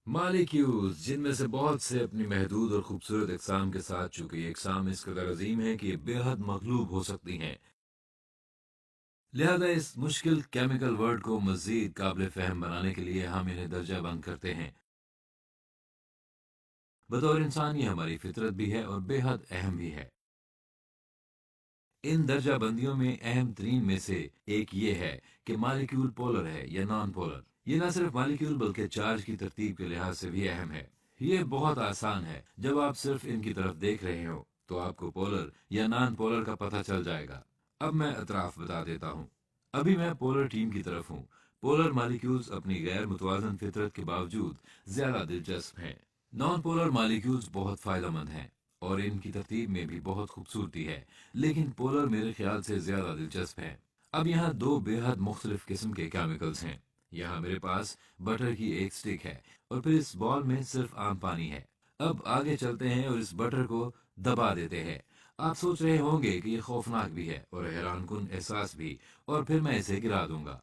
Molecules, जिनमें से बहुत से अपनी महदूद और खूबसूरत इकसाम के साथ, चूंकि ये इकसाम इस कदर अजीम है कि ये बेहद मगलूब हो सकती हैं, लिहाजा इस मुश्किल केमिकल वर्ड को मजीद काबिल फहम बनाने के लिए हम इन्हें दर्जा बंद करते हैं। बतौर इंसान ये हमारी फितरत भी है और बेहद अहम भी है। इन दर्जा बंदियों में अहम तरीन में से एक ये है कि मालिक्यूल पोलर है या नॉन पोलर। ये न सिर्फ मालिक्यूल बल्कि चार्ज की तरतीब के लिहाज से भी अहम है। ये बहुत आसान है, जब आप सिर्फ इनकी तरफ देख रहे हो तो आपको पोलर या नॉन पोलर का पता चल जाएगा। अब मैं अतराफ बता देता हूँ। अभी मैं पोलर टीम की तरफ हूँ। पोलर मालिक्यूल्स अपनी गैर मुतवाजन फितरत के बावजूद ज्यादा दिलचस्प हैं। नॉन पोलर मालिक्यूल्स बहुत फायदेमंद हैं और इनकी तरतीब में भी बहुत खूबसूरती है, लेकिन पोलर मेरे ख्याल से ज्यादा दिलचस्प है। अब यहाँ दो बेहद मुख्तलिफ किस्म के केमिकल्स हैं। यहाँ मेरे पास बटर की एक स्टिक है और फिर इस बॉल में सिर्फ आम पानी है। अब आगे चलते हैं और इस बटर को दबा देते हैं। आप सोच रहे होंगे कि ये खौफनाक भी है और हैरानकुन एहसास भी, और फिर मैं इसे गिरा दूंगा।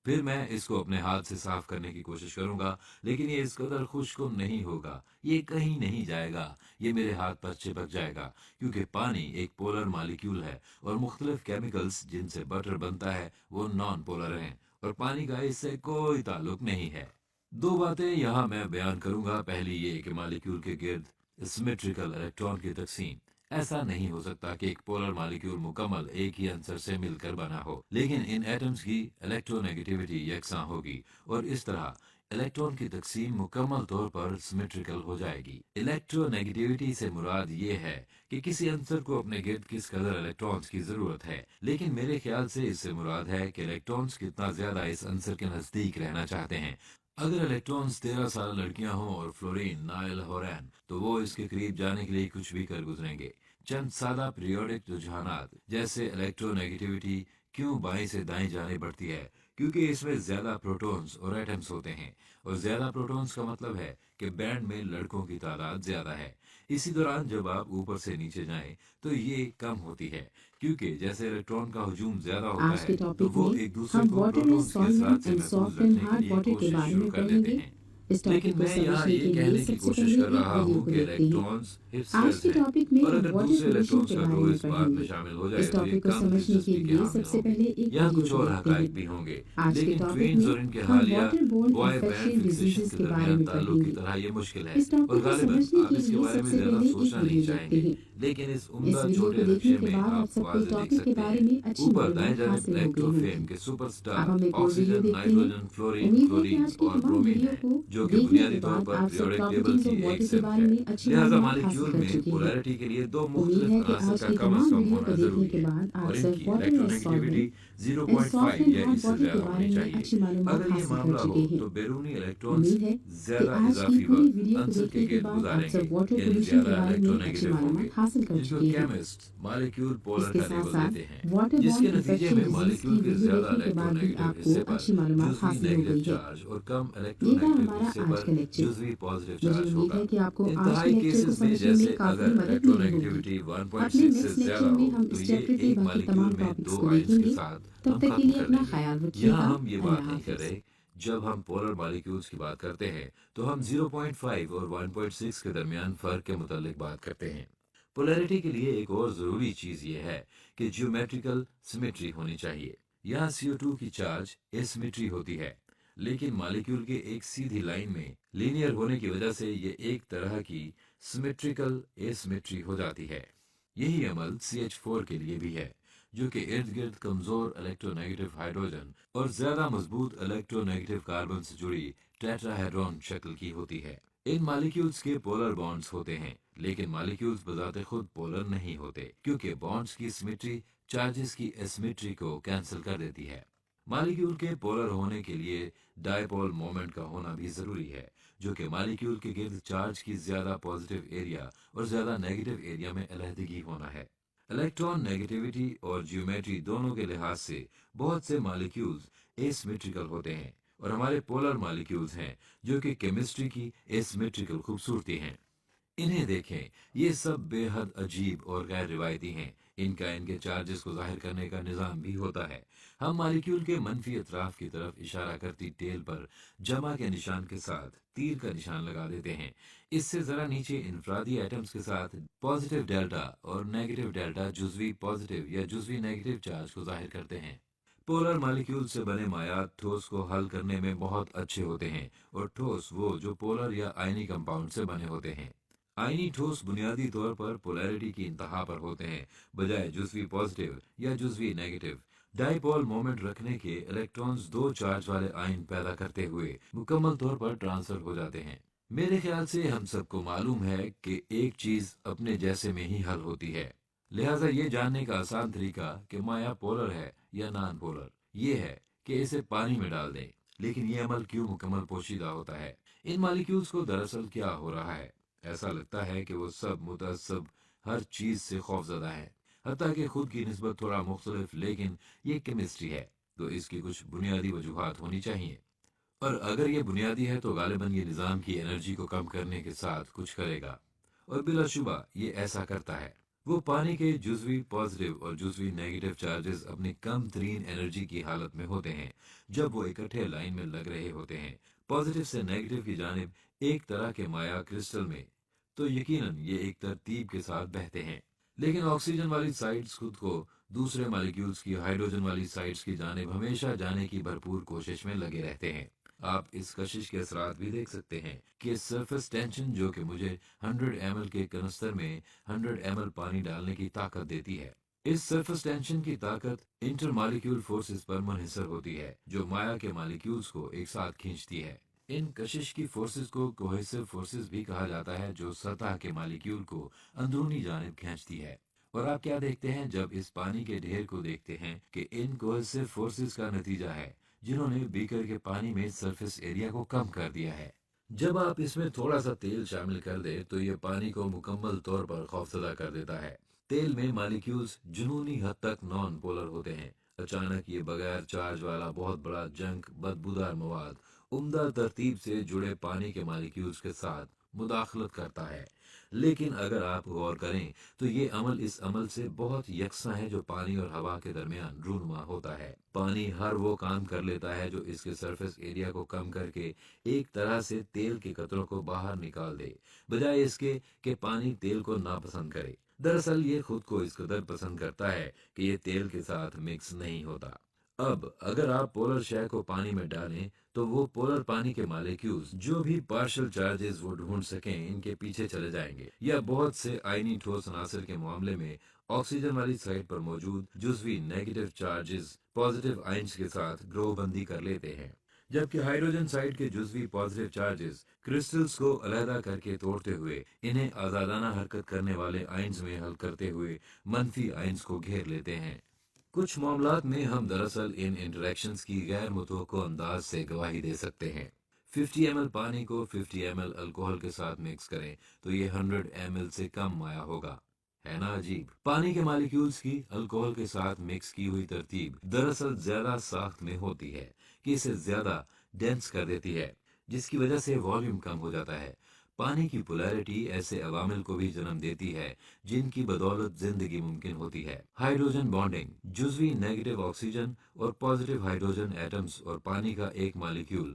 फिर मैं इसको अपने हाथ से साफ करने की कोशिश करूंगा, लेकिन ये इस कदर खुश्क नहीं होगा। ये कहीं नहीं जाएगा। ये मेरे हाथ पर चिपक जाएगा, क्योंकि पानी एक पोलर मालिक्यूल है और मुख्तलिफ केमिकल्स जिनसे बटर बनता है वो नॉन पोलर हैं, और पानी का इससे कोई ताल्लुक नहीं है। दो बातें यहाँ मैं बयान करूंगा। पहली ये कि मालिक्यूल के गिर्द सिमेट्रिकल इलेक्ट्रॉन की तकसीम। ऐसा नहीं हो सकता कि एक पोलर मॉलिक्यूल मुकम्मल एक ही आंसर से मिलकर बना हो, लेकिन इन एटम्स की इलेक्ट्रोनेगेटिविटी यकसा होगी और इस तरह इलेक्ट्रॉन की तकसीम मुकम्मल तौर पर सिमेट्रिकल हो जाएगी। इलेक्ट्रोनेगेटिविटी से मुराद ये है कि किसी आंसर को अपने गिर्द किस कदर इलेक्ट्रॉन्स की जरूरत है, लेकिन मेरे ख्याल से इससे मुराद है कि इलेक्ट्रॉन्स कितना ज्यादा इस आंसर के नजदीक रहना चाहते हैं। अगर इलेक्ट्रॉन्स 13 साल लड़कियां हों और फ्लोरीन नाइल होरैन, तो वो इसके करीब जाने के लिए कुछ भी कर गुजरेंगे। चंद सादा पीरियोडिक रुझानात जैसे इलेक्ट्रोनेगेटिविटी क्यों बाएं से दाएं जाने बढ़ती है, क्योंकि इसमें ज्यादा प्रोटॉन्स और एटम्स होते हैं, और ज्यादा प्रोटॉन्स का मतलब है कि बैंड में लड़कों की तादाद ज्यादा है। इसी दौरान जब आप ऊपर से नीचे जाएं तो ये कम होती है, क्योंकि जैसे इलेक्ट्रॉन का हुजूम ज्यादा होता आज है के तो टॉपिक वो में एक दूसरे हम को वाटर में प्रोटॉन्स के असरात सॉल्वेंट से एंड महफूज सॉफ्ट एंड रखने के हार्ड लिए वाटर के कोशिश बारे शुरू में कर देते पढ़ेंगे। हैं। इस लेकिन टॉपिक को मैं यहाँ समझने ये के लिए कहने की सबसे कोशिश पहले कर एक रहा वीडियो हूँ को कि देखते हैं। इलेक्ट्रॉन्स आज हिस्टर्स के हैं, टॉपिक में और हम अगर वाटर दूसरे पोल्यूशन इलेक्ट्रॉन्स के का बारे ग्रो में इस बात में पढ़ेंगे। शामिल हो जाए इस तो ये टॉपिक को कम समझने के दिलचस्पी के लिए हामिल सबसे होंगे। पहले एक यहाँ वीडियो कुछ को और देखते हैं। हकायक भी होंगे, आज के लेकिन टॉपिक ट्वीन्स में और इनके हम हालिया water borne boy band infectious fixation diseases के के बारे दरमियान में ताल्लुक की पढ़ेंगे। तरह ये मुश्किल है, इस और टॉपिक को गालिबन समझने आप के इसके लिए बारे में सबसे ज्यादा पहले एक सोचना नहीं वीडियो देखते चाहेंगे। हैं। लेकिन इस इस उम्दा वीडियो को छोटे देखने नक्शे के में बाद आप आप सबको वाज़ेह देख टॉपिक के सकते बारे हैं। में अच्छी ऊपर दाएं मालूमात जानिब हासिल हो गई इलेक्ट्रोफेम होगी। के अब सुपरस्टार हम एक और वीडियो ऑक्सीजन, देखते हैं। नाइट्रोजन, फ्लोरीन, उम्मीद है कि क्लोरीन आज की और तमाम ब्रोमीन वीडियो है, को जो कि देखने के बुनियादी तौर बाद पर आप सब पीरियोडिक टेबल प्रॉपर्टीज की ऑफ एक वाटर के सिमत बारे है। में अच्छी लिहाजा मालूमात हासिल मॉलिक्यूल कर में चुके हैं। पोलैरिटी के लिए दो उम्मीद मुख्तलिफ है कि अनासर आज का की कम अज तमाम कम वीडियो होना को देखने जरूरी के है, बाद आप और सब इनकी वाटर में electronegativity solvent and soft 0.5 and या हार्ड इससे वाटर के ज्यादा बारे होनी में चाहिए। अच्छी मालूमात अगर ये हासिल कर मामला चुके हो हैं। तो बैरूनी इलेक्ट्रॉन्स उम्मीद है कि ज्यादा आज की इजाफी पूरी वक्त वीडियो को आंसर के देखने के गिर्द बाद आप गुजारेंगे, सब वाटर यानी पोल्यूशन के ज्यादा बारे में अच्छी इलेक्ट्रोनेगेटिव होंगे, मालूमात हासिल कर जिनको चुके हैं। केमिस्ट मॉलिक्यूल पोलर इसके का साथ लेबल साथ देते हैं, वाटर जिसके बॉर्न नतीजे इन्फेक्शियल में डिजीज मॉलिक्यूल की के वीडियो ज्यादा देखने के बाद भी इलेक्ट्रोनेगेटिव आपको हिस्से पर अच्छी मालूमात जुजवी हासिल हो नेगेटिव गई है। चार्ज और कम ये था इलेक्ट्रोनेगेटिव हमारा हिस्से आज पर का लेक्चर। जुजवी पॉजिटिव मुझे चार्ज उम्मीद होगा। है कि आपको आज के इंतहाई लेक्चर को केसेस में, समझने में जैसे काफी अगर मदद मिली होगी। इलेक्ट्रोनेगेटिविटी अपने 1.6 से नेक्स्ट लेक्चर ज्यादा में हो हम तो इस ये चैप्टर के एक बाकी मॉलिक्यूल तमाम में टॉपिक्स दो को आयंस के देखेंगे। साथ तब हम तक के खत्म लिए कर अपना देंगे। ख्याल यहाँ रखिएगा। हम ये बात अल्लाह नहीं कर हाफिज। रहे। जब हम पोलर मॉलिक्यूल्स की बात करते हैं तो हम 0.5 और 1.6 के दरमियान फर्क के मुतालिक बात करते हैं। पोलैरिटी के लिए एक और जरूरी चीज ये है कि ज्योमेट्रिकल सिमेट्री होनी चाहिए। यहाँ CO2 की चार्ज एसिमेट्री होती है, लेकिन मॉलिक्यूल के एक सीधी लाइन में लीनियर होने की वजह से ये एक तरह की सिमेट्रिकल एसिमेट्री हो जाती है। यही अमल CH4 के लिए भी है, जो कि इर्द गिर्द कमजोर इलेक्ट्रोनेगेटिव हाइड्रोजन और ज्यादा मजबूत इलेक्ट्रोनेगेटिव कार्बन से जुड़ी टेट्राहेड्रॉन शक्ल की होती है। इन मॉलिक्यूल्स के पोलर बॉन्ड्स होते हैं, लेकिन मॉलिक्यूल्स बजाते खुद पोलर नहीं होते, क्योंकि बॉन्ड्स की सिमेट्री चार्जेस की एसिमेट्री को कैंसिल कर देती है। मॉलिक्यूल के पोलर होने के लिए डायपोल मोमेंट का होना भी जरूरी है, जो कि मॉलिक्यूल के गिर्द चार्ज की ज्यादा पॉजिटिव एरिया और ज्यादा नेगेटिव एरिया में अलहदगी होना है। इलेक्ट्रॉन नेगेटिविटी और ज्योमेट्री दोनों के लिहाज से बहुत से मॉलिक्यूल्स एसिमेट्रिकल होते हैं, और हमारे पोलर मॉलिक्यूल्स हैं जो कि केमिस्ट्री की एसिमेट्रिकल खूबसूरती हैं। इन्हें देखें, ये सब बेहद अजीब और गैर रिवायती हैं। इनका इनके चार्जेस को जाहिर करने का निज़ाम भी होता है। हम मॉलिक्यूल के मनफी अतराफ की तरफ इशारा करती टेल पर जमा के निशान के साथ तीर का निशान लगा देते हैं। इससे ज़रा नीचे इनफरादी एटम्स के साथ पॉजिटिव डेल्टा और नेगेटिव डेल्टा जुज़वी पॉजिटिव या जुज़वी नेगेटिव चार्ज को जाहिर करते हैं। पोलर मॉलिक्यूल से बने मायात ठोस को हल करने में बहुत अच्छे होते हैं, और ठोस वो जो पोलर या आयनी कंपाउंड से बने होते हैं। आयनी ठोस बुनियादी तौर पर पोलैरिटी की इंतहा पर होते हैं, बजाय जुज़वी पॉजिटिव या जुज़वी नेगेटिव। डाइपोल मोमेंट रखने के इलेक्ट्रॉन्स दो चार्ज वाले आयन पैदा करते हुए मुकम्मल तौर पर ट्रांसफर हो जाते हैं। मेरे ख्याल से हम सबको मालूम है कि एक चीज अपने जैसे में ही हल होती है, लिहाजा ये जानने का आसान तरीका कि माया पोलर है या नॉन पोलर ये है कि इसे पानी में डाल दें। लेकिन ये अमल क्यों मुकम्मल पोशीदा होता है? इन मॉलिक्यूल्स को दरअसल क्या हो रहा है? ऐसा लगता है कि वो सब मुतअस्सब हर चीज से खौफजदा है, हत्ता कि खुद की निस्बत थोड़ा मुख्तलिफ। लेकिन ये केमिस्ट्री है, तो इसकी कुछ बुनियादी वजूहात होनी चाहिए। और अगर ये बुनियादी है तो गालिबन ये निज़ाम की एनर्जी को कम करने के साथ कुछ करेगा, और बिलाशुबा ये ऐसा करता है। वो पानी के जुज़वी पॉजिटिव और जुज़वी नेगेटिव चार्जेस अपनी कम तरीन एनर्जी की हालत में होते हैं जब वो इकट्ठे लाइन में लग रहे होते हैं, पॉजिटिव से नेगेटिव की जानिब एक तरह के माया क्रिस्टल में। तो यकीनन ये एक तरतीब के साथ बहते हैं। लेकिन ऑक्सीजन वाली साइड्स खुद को दूसरे मॉलिक्यूल्स की हाइड्रोजन वाली साइड्स की जानिब हमेशा जाने की भरपूर कोशिश में लगे रहते हैं। आप इस कशिश के असरात भी देख सकते हैं कि सरफेस टेंशन जो कि मुझे 100 ml के कनस्तर में 100 ml पानी डालने की ताकत देती है, इस सरफेस टेंशन की ताकत इंटर मॉलिक्यूल फोर्सेस पर मुनहसर होती है जो माया के मॉलिक्यूल्स को एक साथ खींचती है। इन कशिश की फोर्सेस को कोहेसिव फोर्सेस भी कहा जाता है, जो सतह के मॉलिक्यूल को अंदरूनी जानिब खींचती है। और आप क्या देखते हैं जब इस पानी के ढेर को देखते हैं कि इन कोहेसिव फोर्सेस का नतीजा है जिन्होंने बीकर के पानी में सरफेस एरिया को कम कर दिया है। जब आप इसमें थोड़ा सा तेल शामिल कर दे तो ये पानी को मुकम्मल तौर पर खौफजदा कर देता है। तेल में मॉलिक्यूल्स जुनूनी हद तक नॉन पोलर होते हैं। अचानक ये बगैर चार्ज वाला बहुत बड़ा जंक बदबूदार मवाद उम्दा तरतीब से जुड़े पानी के मॉलिक्यूल्स के साथ मुदाखलत करता है। लेकिन अगर आप गौर करें तो ये अमल इस अमल से बहुत यकसा है जो पानी और हवा के दरमियान रूनुमा होता है। पानी हर वो काम कर लेता है जो इसके सरफेस एरिया को कम करके एक तरह से तेल के कतरों को बाहर निकाल दे, बजाय इसके कि पानी तेल को नापसंद करे। दरअसल ये खुद को इस कदर पसंद करता है कि ये तेल के साथ मिक्स नहीं होता। अब अगर आप पोलर शय को पानी में डालें तो वो पोलर पानी के मॉलिक्यूल्स जो भी पार्शियल चार्जेस वो ढूंढ सकें इनके पीछे चले जाएंगे, या बहुत से आयनी ठोस अनासर के मामले में ऑक्सीजन वाली साइड पर मौजूद जुज़वी नेगेटिव चार्जेस पॉजिटिव आयन्स के साथ ग्रोहबंदी कर लेते हैं, जबकि हाइड्रोजन साइड के जुज़वी पॉजिटिव चार्जेस क्रिस्टल्स को अलहदा करके तोड़ते हुए इन्हें आजादाना हरकत करने वाले आयन्स में हल करते हुए मनफी आयन्स को घेर लेते हैं। कुछ मामलात में हम दरअसल इन इंटरेक्शंस की गैर मुतवक्को अंदाज से गवाही दे सकते हैं। 50 ml पानी को 50 ml अल्कोहल के साथ मिक्स करें तो ये 100 ml से कम माया होगा। है ना अजीब? पानी के मॉलिक्यूल्स की अल्कोहल के साथ मिक्स की हुई तरतीब दरअसल ज्यादा साख्त में होती है कि इसे ज्यादा डेंस कर देती है, जिसकी वजह से वॉल्यूम कम हो जाता है। पानी की पोलैरिटी ऐसे अवामिल को भी जन्म देती है जिनकी बदौलत जिंदगी मुमकिन होती है। हाइड्रोजन बॉन्डिंग, जुज़वी नेगेटिव ऑक्सीजन और पॉजिटिव हाइड्रोजन एटम्स और पानी का एक मॉलिक्यूल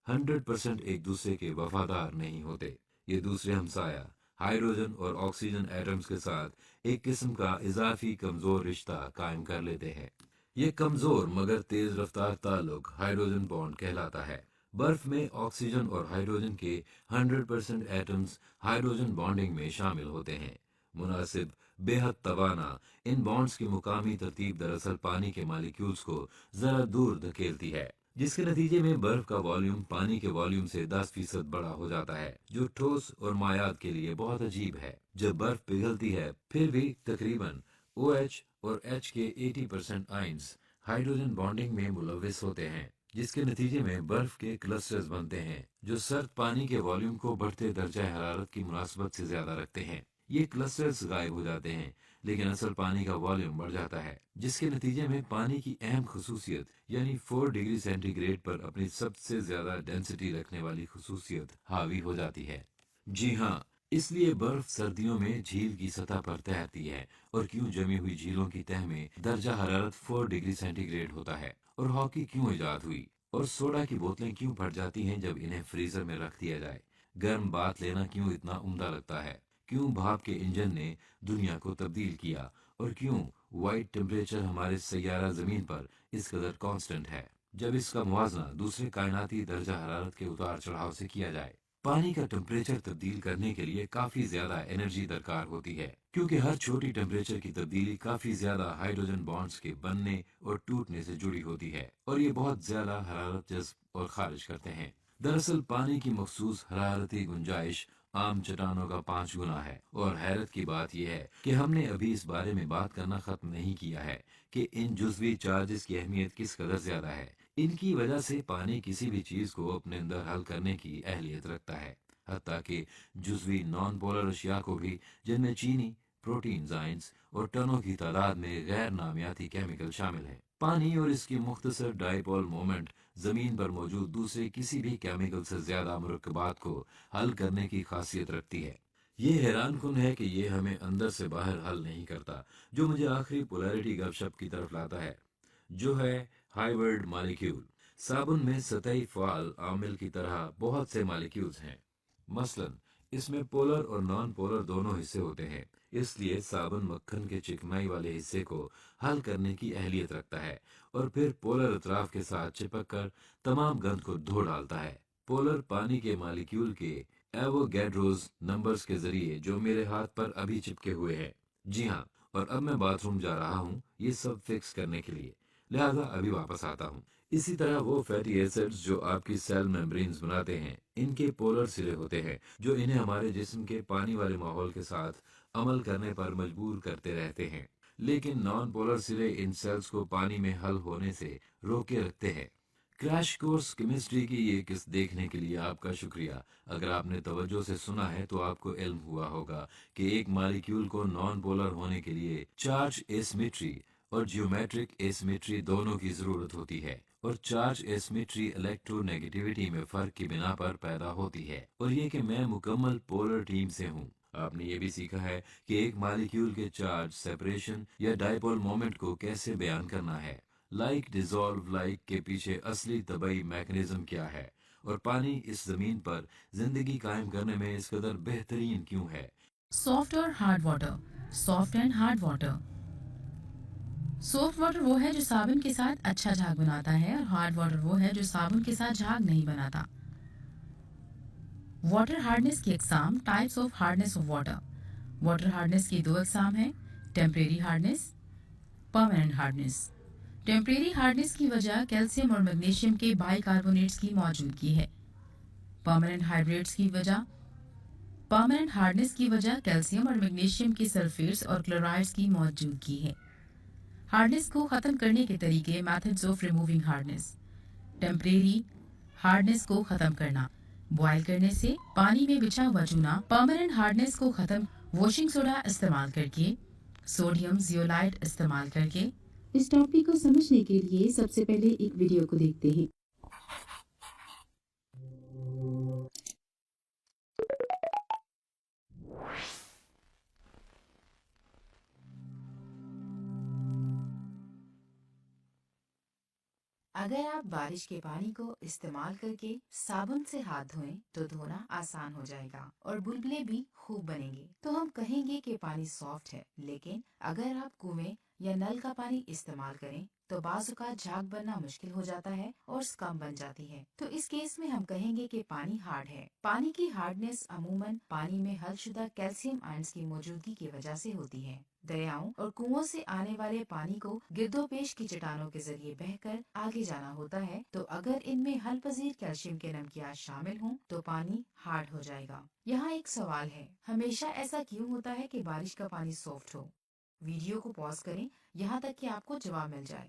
100% एक दूसरे के वफादार नहीं होते। ये दूसरे हमसाया हाइड्रोजन और ऑक्सीजन एटम्स के साथ एक किस्म का इजाफी कमजोर रिश्ता कायम कर लेते हैं। ये कमजोर मगर तेज रफ्तार ताल्लुक हाइड्रोजन बॉन्ड कहलाता है। बर्फ में ऑक्सीजन और हाइड्रोजन के 100% एटम्स हाइड्रोजन बॉन्डिंग में शामिल होते हैं। मुनासिब बेहद तवाना इन बॉन्ड्स की मुकामी तरतीब दरअसल पानी के मॉलिक्यूल्स को जरा दूर धकेलती है, जिसके नतीजे में बर्फ का वॉल्यूम पानी के वॉल्यूम से 10% बड़ा हो जाता है, जो ठोस और मायात के लिए बहुत अजीब है। जब बर्फ पिघलती है फिर भी तकरीबन OH और H के 80% आयन्स हाइड्रोजन बॉन्डिंग में मुलविस होते हैं, जिसके नतीजे में बर्फ के क्लस्टर्स बनते हैं जो सर्द पानी के वॉल्यूम को बढ़ते दर्जा हरारत की मुनासबत से ज्यादा रखते हैं। ये क्लस्टर्स गायब हो जाते हैं लेकिन असल पानी का वॉल्यूम बढ़ जाता है, जिसके नतीजे में पानी की अहम खसूसियत यानी 4 डिग्री सेंटीग्रेड पर अपनी सबसे ज्यादा डेंसिटी रखने वाली खसूसियत हावी हो जाती है। जी हाँ, اس لیے برف سردیوں میں جھیل کی سطح پر تیرتی ہے اور کیوں جمی ہوئی جھیلوں کی تہ میں درجہ حرارت 4 ڈگری سینٹی گریڈ ہوتا ہے، اور ہاکی کیوں ایجاد ہوئی، اور سوڈا کی بوتلیں کیوں پھٹ جاتی ہیں جب انہیں فریزر میں رکھ دیا جائے، گرم بات لینا کیوں اتنا عمدہ لگتا ہے، کیوں بھاپ کے انجن نے دنیا کو تبدیل کیا، اور کیوں وائٹ ٹیمپریچر ہمارے سیارہ زمین پر اس قدر کانسٹنٹ ہے جب اس کا موازنہ دوسرے کائناتی درجہ حرارت کے اتار چڑھاؤ سے کیا جائے۔ پانی کا ٹمپریچر تبدیل کرنے کے لیے کافی زیادہ انرجی درکار ہوتی ہے، کیونکہ ہر چھوٹی ٹمپریچر کی تبدیلی کافی زیادہ ہائیڈروجن بانڈز کے بننے اور ٹوٹنے سے جڑی ہوتی ہے، اور یہ بہت زیادہ حرارت جذب اور خارج کرتے ہیں۔ دراصل پانی کی مخصوص حرارتی گنجائش عام چٹانوں کا 5 گنا ہے، اور حیرت کی بات یہ ہے کہ ہم نے ابھی اس بارے میں بات کرنا ختم نہیں کیا ہے کہ ان جزوی چارجز کی اہمیت کس قدر زیادہ ہے۔ ان کی وجہ سے پانی کسی بھی چیز کو اپنے اندر حل کرنے کی اہلیت رکھتا ہے، حتیٰ کہ جزوی نان پولر اشیاء کو بھی، جن میں چینی، پروٹین زائنس اور ٹنوں کی تعداد میں غیر نامیاتی کیمیکل شامل ہیں۔ پانی اور اس کی مختصر ڈائیپول مومنٹ زمین پر موجود دوسرے کسی بھی کیمیکل سے زیادہ مرکبات کو حل کرنے کی خاصیت رکھتی ہے۔ یہ حیران کن ہے کہ یہ ہمیں اندر سے باہر حل نہیں کرتا، جو مجھے آخری پولیرٹی گپ شپ کی طرف لاتا ہے، جو ہے ہائیورڈ مالیکیول۔ صابن میں سطحی فعال عامل کی طرح بہت سے مالیکیولز ہیں، مثلا اس میں پولر اور نان پولر دونوں حصے ہوتے ہیں، اس لیے صابن مکھن کے چکنائی والے حصے کو حل کرنے کی اہلیت رکھتا ہے اور پھر پولر اطراف کے ساتھ چپک کر تمام گند کو دھو ڈالتا ہے۔ پولر پانی کے مالیکیول کے ایووگیڈروز نمبرز کے ذریعے جو میرے ہاتھ پر ابھی چپکے ہوئے ہیں۔ جی ہاں، اور اب میں باتھ روم جا رہا ہوں یہ سب فکس کرنے کے لیے، لہذا ابھی واپس آتا ہوں۔ اسی طرح وہ فیٹی ایسڈز جو آپ کی سیل میمبرینز بناتے ہیں، ان کے پولر سرے ہوتے ہیں جو انہیں ہمارے جسم کے پانی والے ماحول کے ساتھ عمل کرنے پر مجبور کرتے رہتے ہیں، لیکن نان پولر سرے ان سیلز کو پانی میں حل ہونے سے روکے رکھتے ہیں۔ کریش کورس کیمسٹری کی یہ قسط دیکھنے کے لیے آپ کا شکریہ۔ اگر آپ نے توجہ سے سنا ہے تو آپ کو علم ہوا ہوگا کہ ایک مالیکیول کو نان پولر ہونے کے لیے چارج ایسیمیٹری اور جیومیٹرک ایسیمیٹری دونوں کی ضرورت ہوتی ہے، اور چارج ایسیمیٹری الیکٹرو نیگیٹیوٹی میں فرق کی بنا پر پیدا ہوتی ہے، اور یہ کہ میں مکمل پولر ٹیم سے ہوں۔ آپ نے یہ بھی سیکھا ہے کہ ایک مالیکیول کے چارج سیپریشن یا ڈائیپول مومنٹ کو کیسے بیان کرنا ہے، لائک ڈیزالو لائک کے پیچھے اصلی طبعی میکنزم کیا ہے، اور پانی اس زمین پر زندگی قائم کرنے میں اس قدر بہترین کیوں ہے۔ سافٹ اور hard water, soft and hard water. Soft water وہ ہے جو صابن کے ساتھ اچھا جھاگ بناتا ہے، اور ہارڈ واٹر وہ ہے جو صابن کے ساتھ جھاگ نہیں بناتا۔ واٹر ہارڈنس کی اقسام، types of hardness of water. Water hardness کی دو اقسام ہیں، temporary hardness, permanent hardness. Temporary hardness کی وجہ کیلشیم اور میگنیشیم کے بائی کاربونیٹس کی موجودگی ہے۔ پرماننٹ ہارڈنس کی وجہ کیلشیم اور میگنیشیم کے سلفیٹس اور کلورائڈز کی موجودگی ہے۔ ہارڈنس کو ختم کرنے کے طریقے، methods of removing hardness. Temporary hardness کو ختم کرنا، بوائل کرنے سے پانی میں بچھا ہوا چونا۔ پرماننٹ ہارڈنس کو ختم واشنگ سوڈا استعمال کر کے، سوڈیم زیولائٹ استعمال کر کے۔ اس ٹاپک کو سمجھنے کے لیے سب سے پہلے ایک ویڈیو کو دیکھتے ہیں۔ اگر آپ بارش کے پانی کو استعمال کر کے صابن سے ہاتھ دھوئیں تو دھونا آسان ہو جائے گا اور بلبلے بھی خوب بنیں گے، تو ہم کہیں گے کہ پانی سافٹ ہے۔ لیکن اگر آپ کنویں یا نل کا پانی استعمال کریں تو بعض اوقات جھاگ بننا مشکل ہو جاتا ہے اور اسکم بن جاتی ہے، تو اس کیس میں ہم کہیں گے کہ پانی ہارڈ ہے۔ پانی کی ہارڈنس عموماً پانی میں حل شدہ کیلشیم آئنز کی موجودگی کی وجہ سے ہوتی ہے۔ دریاؤں اور کنووں سے آنے والے پانی کو گردو پیش کی چٹانوں کے ذریعے بہہ کر آگے جانا ہوتا ہے، تو اگر ان میں حل پذیر کیلشیم کے نمکیات شامل ہوں تو پانی ہارڈ ہو جائے گا۔ یہاں ایک سوال ہے، ہمیشہ ایسا کیوں ہوتا ہے کہ بارش کا پانی سافٹ ہو؟ ویڈیو کو پاز کریں یہاں تک کہ آپ کو جواب مل جائے۔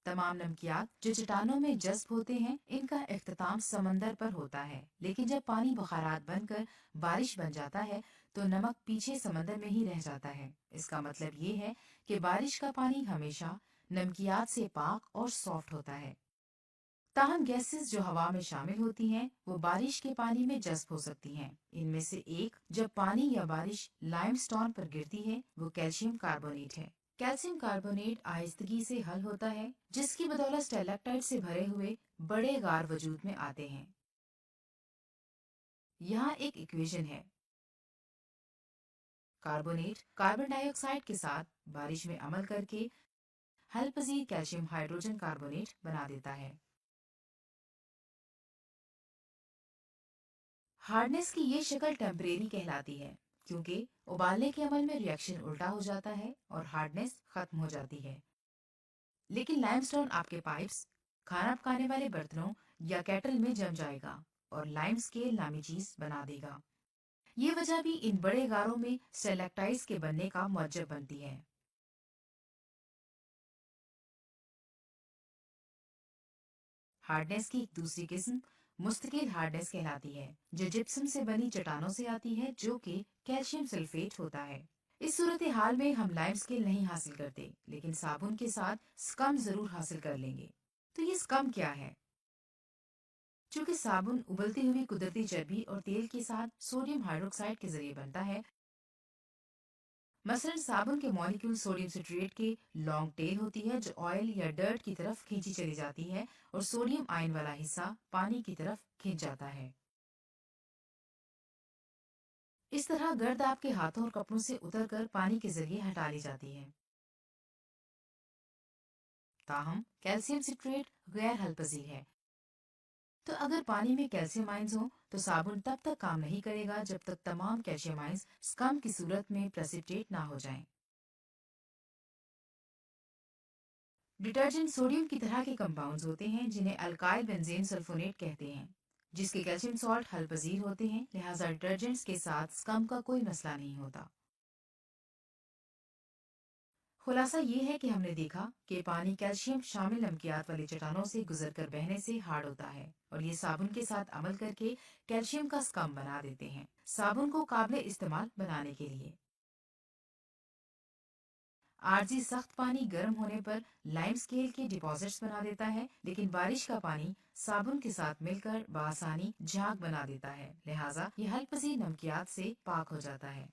تمام نمکیات جو چٹانوں میں جذب ہوتے ہیں، ان کا اختتام سمندر پر ہوتا ہے، لیکن جب پانی بخارات بن کر بارش بن جاتا ہے تو نمک پیچھے سمندر میں ہی رہ جاتا ہے۔ اس کا مطلب یہ ہے کہ بارش کا پانی ہمیشہ نمکیات سے پاک اور سافٹ ہوتا ہے۔ ताहम गैसेस जो हवा में शामिल होती हैं वो बारिश के पानी में जज्ब हो सकती हैं। इनमें से एक जब पानी या बारिश लाइमस्टोन पर गिरती है वो कैल्शियम कार्बोनेट है। कैल्शियम कार्बोनेट आहिस्तगी से हल होता है, जिसकी बदौलत स्टेलेक्टाइट से भरे हुए बड़े गार वजूद में आते हैं। यहाँ एक इक्वेशन है। कार्बोनेट कार्बन डाइऑक्साइड के साथ बारिश में अमल करके हल पजीर कैल्शियम हाइड्रोजन कार्बोनेट बना देता है। हार्डनेस की ये शक्ल टेम्परेरी कहलाती है, क्योंकि उबालने के अमल में रिएक्शन उल्टा हो जाता है और हार्डनेस खत्म हो जाती है। लेकिन लाइमस्टोन आपके पाइप्स, खाना पकाने वाले बर्तनों या केटल में जम जाएगा और लाइम स्केल नामी चीज बना देगा। ये वजह भी इन बड़े गारों में स्टेलेक्टाइट्स के बनने का मौजब बनती है। हार्डनेस की एक दूसरी किस्म मुस्तकिल हार्डनेस कहलाती है, जो जिप्सम से बनी चट्टानों से आती है, जो कि कैल्शियम सल्फेट होता है। इस सूरत हाल में हम लाइम स्केल नहीं हासिल करते, लेकिन साबुन के साथ स्कम जरूर हासिल कर लेंगे। तो ये स्कम क्या है? चूंकि साबुन उबलती हुई कुदरती चर्बी और तेल के साथ सोडियम हाइड्रोक्साइड के जरिए बनता है। मसलन साबुन के मॉलिक्यूल सोडियम सिट्रेट के लॉन्ग टेल होती है, जो ऑयल या डर्ट की तरफ खींची चली जाती है, और सोडियम आयन वाला हिस्सा पानी की तरफ खींच जाता है। इस तरह गर्द आपके हाथों और कपड़ों से उतरकर पानी के जरिए हटा ली जाती है। ताहम कैल्शियम सिट्रेट गैर हलपजीर है, तो अगर पानी में कैल्शियम आयंस हो तो साबुन तब तक काम नहीं करेगा जब तक तमाम कैल्शियम आयंस स्कम की सूरत में प्रेसिपिटेट ना हो जाएं। डिटर्जेंट सोडियम की तरह के कंपाउंड्स होते हैं, जिन्हें अल्काइल बेंजीन सल्फोनेट कहते हैं, जिसके कैल्शियम सॉल्ट हलपजीर होते हैं। लिहाजा डिटर्जेंट्स के साथ स्कम का कोई मसला नहीं होता। खुलासा ये है कि हमने देखा कि पानी कैल्शियम शामिल नमकियात वाली चट्टानों से गुजरकर बहने से हार्ड होता है, और ये साबुन के साथ अमल करके कैल्शियम का स्कम बना देते हैं, साबुन को काबिल इस्तेमाल बनाने के लिए। आरजी सख्त पानी गर्म होने पर लाइम स्केल के डिपॉजिट्स बना देता है, लेकिन बारिश का पानी साबुन के साथ मिलकर बआसानी झाग बना देता है। लिहाजा ये हल्पसी नमकियात से पाक हो जाता है।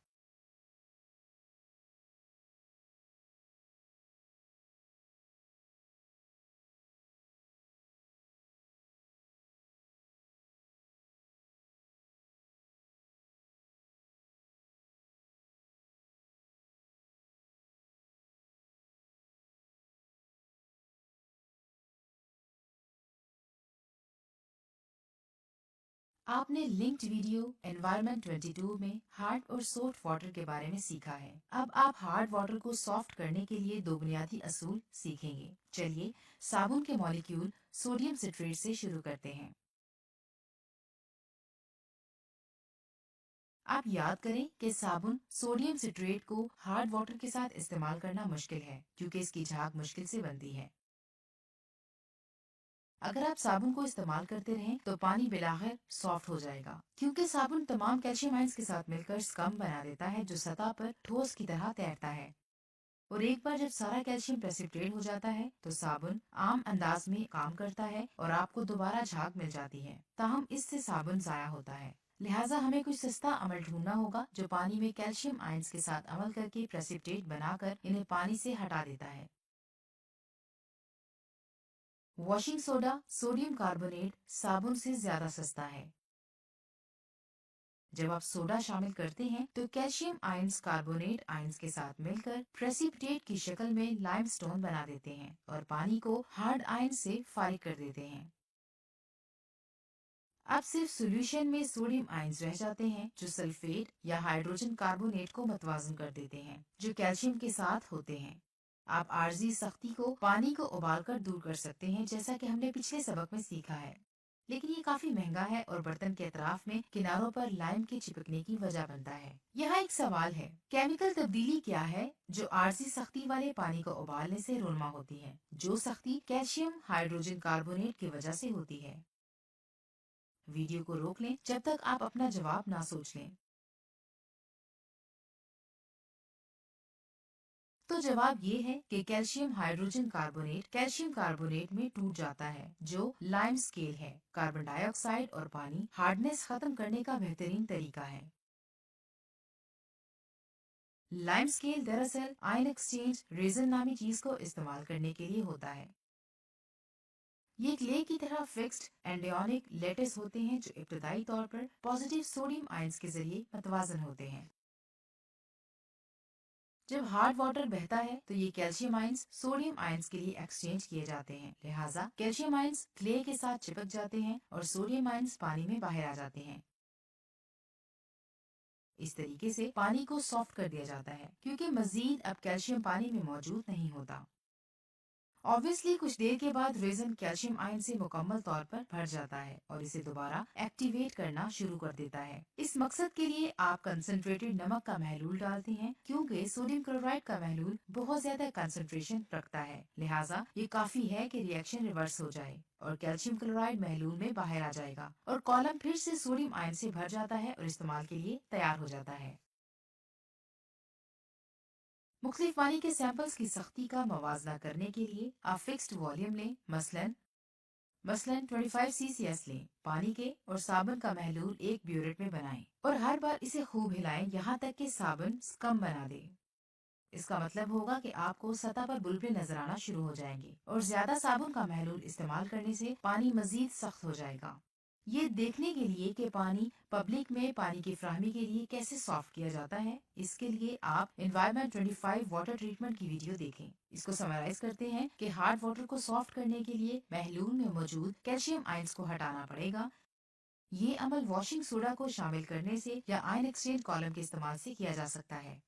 आपने लिंक्ड वीडियो एनवायरनमेंट 22 में हार्ड और सॉफ्ट वाटर के बारे में सीखा है। अब आप हार्ड वाटर को सॉफ्ट करने के लिए दो बुनियादी असूल सीखेंगे। चलिए साबुन के मॉलिक्यूल सोडियम सिट्रेट से शुरू करते हैं। आप याद करें कि साबुन सोडियम सिट्रेट को हार्ड वाटर के साथ इस्तेमाल करना मुश्किल है, क्योंकि इसकी झाग मुश्किल से बनती है। अगर आप साबुन को इस्तेमाल करते रहें तो पानी बिलाखिर सॉफ्ट हो जाएगा, क्योंकि साबुन तमाम कैल्शियम आयंस के साथ मिलकर स्कम बना देता है, जो सतह पर ठोस की तरह तैरता है। और एक बार जब सारा कैल्शियम प्रेसिपिटेट हो जाता है तो साबुन आम अंदाज में काम करता है और आपको दोबारा झाग मिल जाती है। ताहम इससे साबुन जाया होता है। लिहाजा हमें कुछ सस्ता अमल ढूंढना होगा जो पानी में कैल्शियम आयंस के साथ अमल करके प्रेसिपिटेट बनाकर इन्हें पानी से हटा देता है। वॉशिंग सोडा सोडियम कार्बोनेट साबुन से ज्यादा सस्ता है। जब आप सोडा शामिल करते हैं तो कैल्शियम आयंस कार्बोनेट आयंस के साथ मिलकर प्रेसिपिटेट की शक्ल में लाइमस्टोन बना देते हैं और पानी को हार्ड आयन से फारिग कर देते हैं। अब सिर्फ सॉल्यूशन में सोडियम आयंस रह जाते हैं, जो सल्फेट या हाइड्रोजन कार्बोनेट को मतवाजन कर देते हैं, जो कैल्शियम के साथ होते हैं। आप आर्जी सख्ती को पानी को उबालकर दूर कर सकते हैं, जैसा कि हमने पिछले सबक में सीखा है, लेकिन ये काफी महंगा है और बर्तन के अतराफ में किनारों पर लाइम के चिपकने की वजह बनता है। यहाँ एक सवाल है, केमिकल तब्दीली क्या है जो आर्जी सख्ती वाले पानी को उबालने से रुनमा होती है, जो सख्ती कैल्शियम हाइड्रोजन कार्बोनेट की वजह से होती है। वीडियो को रोक लें जब तक आप अपना जवाब ना सोच लें। तो जवाब ये है कि calcium hydrogen carbonate calcium carbonate में टूट जाता है, जो लाइम स्केल है। कार्बन डाइऑक्साइड और पानी हार्डनेस खत्म करने का बेहतरीन तरीका है। लाइम स्केल दरअसल आयन एक्सचेंज रेजन नामी चीज को इस्तेमाल करने के लिए होता है। ये क्ले की तरह फिक्स्ड एंडियोनिक लेटिस होते हैं जो इब्तदाई तौर पर पॉजिटिव सोडियम आयंस के जरिए मतवाजन होते हैं। जब हार्ड वाटर बहता है तो ये कैल्शियम आयंस सोडियम आयंस के लिए एक्सचेंज किए जाते हैं, लिहाजा कैल्शियम आयंस क्ले के साथ चिपक जाते हैं और सोडियम आयंस पानी में बाहर आ जाते हैं। इस तरीके से पानी को सॉफ्ट कर दिया जाता है, क्योंकि मजीद अब कैल्शियम पानी में मौजूद नहीं होता। ऑब्वियसली कुछ देर के बाद रेजन कैल्शियम आयन से मुकम्मल तौर पर भर जाता है और इसे दोबारा एक्टिवेट करना शुरू कर देता है। इस मकसद के लिए आप कंसंट्रेटेड नमक का महलूल डालते हैं, क्योंकि सोडियम क्लोराइड का महलूल बहुत ज्यादा कंसंट्रेशन रखता है, लिहाजा ये काफी है कि रिएक्शन रिवर्स हो जाए और कैल्शियम क्लोराइड महलूल में बाहर आ जाएगा और कॉलम फिर से सोडियम आयन से भर जाता है और इस्तेमाल के लिए तैयार हो जाता है। मुख्तलिफ पानी के सैंपल्स की सख्ती का मवाजना करने के लिए आप फिक्स्ड वॉल्यूम लें, मसलन 25 CCS लें। पानी के और साबुन का महलूल एक ब्यूरेट में बनाएं और हर बार इसे खूब हिलाएं यहाँ तक कि साबुन स्कम बना दे। इसका मतलब होगा कि आपको सतह पर बुलबुले नजर आना शुरू हो जाएंगे और ज्यादा साबुन का महलूल इस्तेमाल करने से पानी मजीद सख्त हो जाएगा। ये देखने के लिए कि पानी पब्लिक में पानी की फ्राहमी के लिए कैसे सॉफ्ट किया जाता है, इसके लिए आप एनवायरनमेंट 25 वाटर ट्रीटमेंट की वीडियो देखें। इसको समराइज करते हैं कि हार्ड वाटर को सॉफ्ट करने के लिए महलूल में मौजूद कैल्शियम आयंस को हटाना पड़ेगा। ये अमल वॉशिंग सोडा को शामिल करने से या आयन एक्सचेंज कॉलम के इस्तेमाल से किया जा सकता है।